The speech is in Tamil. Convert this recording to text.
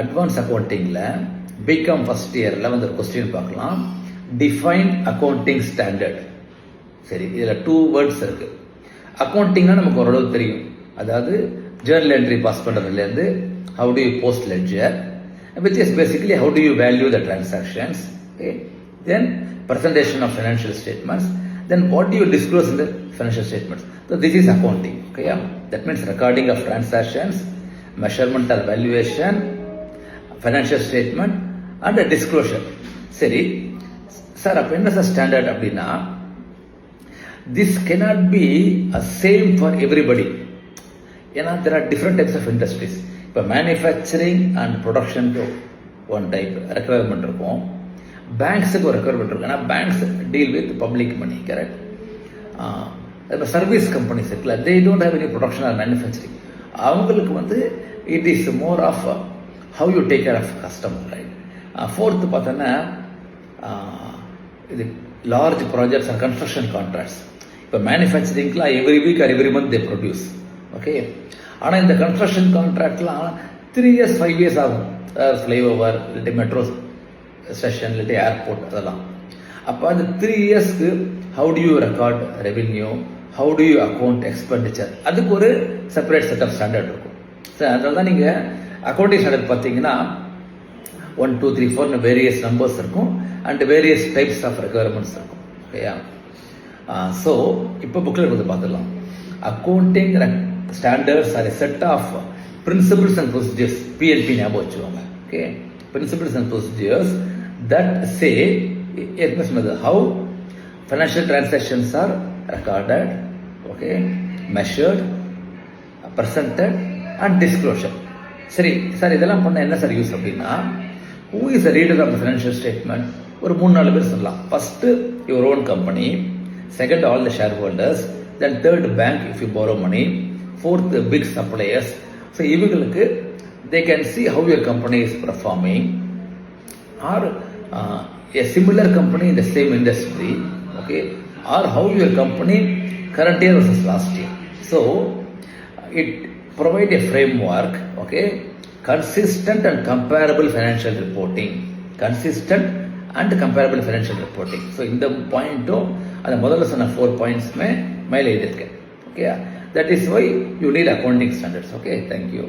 அட்வான்ஸ் அக்கௌண்டிங்கில் பிகாம் ஃபர்ஸ்ட் இயரில் வந்து ஒரு கொஸ்டின் பார்க்கலாம். Define accounting standard. சரி, இதில் 2 வேர்ட்ஸ் இருக்குது. அக்கௌண்டிங்னா நமக்கு ஓரளவு தெரியும். அதாவது ஜேர்னல் என்ட்ரி பாஸ் பண்ணுறதுலேருந்து how do you post ledger, which is basically how do you value the transactions, okay? Then presentation of financial statements, then what do you disclose in the financial statements. So this is accounting, okay? Yeah? That means recording of transactions, measurement or valuation, financial statement and a disclosure. சரி சார், அப்போ என்ன சார் ஸ்டாண்டர்ட் அப்படின்னா, this cannot be a same for everybody. ஏன்னா there are different types of industries. இப்போ மேனுஃபேக்சரிங் அண்ட் ப்ரொடக்ஷனுக்கு ஒன் டைப் ரெக்குவயர்மெண்ட் இருக்கும், பேங்க்ஸுக்கு ஒரு ரெக்குவயர்மெண்ட் இருக்கும். ஏன்னா banks deal with public money, correct? இப்போ சர்வீஸ் கம்பெனிஸ் இருக்குல்ல, they don't have any production or manufacturing. அவங்களுக்கு வந்து it is more of how you take care of customer, right? Fourth பார்த்தோன்னா இது large projects and construction contracts. இப்போ மேனுஃபேக்சரிங்லாம் every week or every month they produce, okay? ஆனால் இந்த கன்ஸ்ட்ரக்ஷன் கான்ட்ராக்ட்லாம் 3 years 5 years ஆகும். ஃப்ளைஓவர் இல்லாட்டி மெட்ரோ ஸ்டேஷன் இல்லாட்டி ஏர்போர்ட் அதெல்லாம். அப்போ அந்த 3 yearsக்கு how do you record revenue, how do you account expenditure, அதுக்கு ஒரு செப்பரேட் செட் ஆஃப் ஸ்டாண்டர்ட் இருக்கும். சார் அதனால தான் நீங்கள் அக்கௌண்டிங் ஸ்டாண்டர்ட் பார்த்தீங்கன்னா 1 2 3 4 வேரியஸ் நம்பர்ஸ் இருக்கும் and various types of requirements இருக்கும், ஓகேயா? ஸோ இப்போ புக்கில் வந்து பார்த்துடலாம். Accounting standards are a set of principles and procedures, PNP ஞாபகம் வச்சுக்கோங்க, okay? Principles and procedures that say how financial transactions are recorded, okay, measured, presented and disclosure. சரி சார், இதெல்லாம் பண்ண என்ன சார் யூஸ் அப்படின்னா, who is the reader of the financial statement? ஒரு 3-4 பேர் சொல்லலாம். First, your own company. Second, all the shareholders. Then third, bank if you borrow money. Fourth, big suppliers. So இவங்களுக்கு they can see how your company is performing, or a similar company in the same industry, okay, or how your company current year versus last year. So it provide a framework, okay, consistent and comparable financial reporting, consistent and comparable financial reporting. So இந்த பாயிண்ட்டும் அந்த முதல்ல சொன்ன 4 pointsமே மேலே எழுதியிருக்கேன், okay? That is why you need accounting standards, okay? Thank you.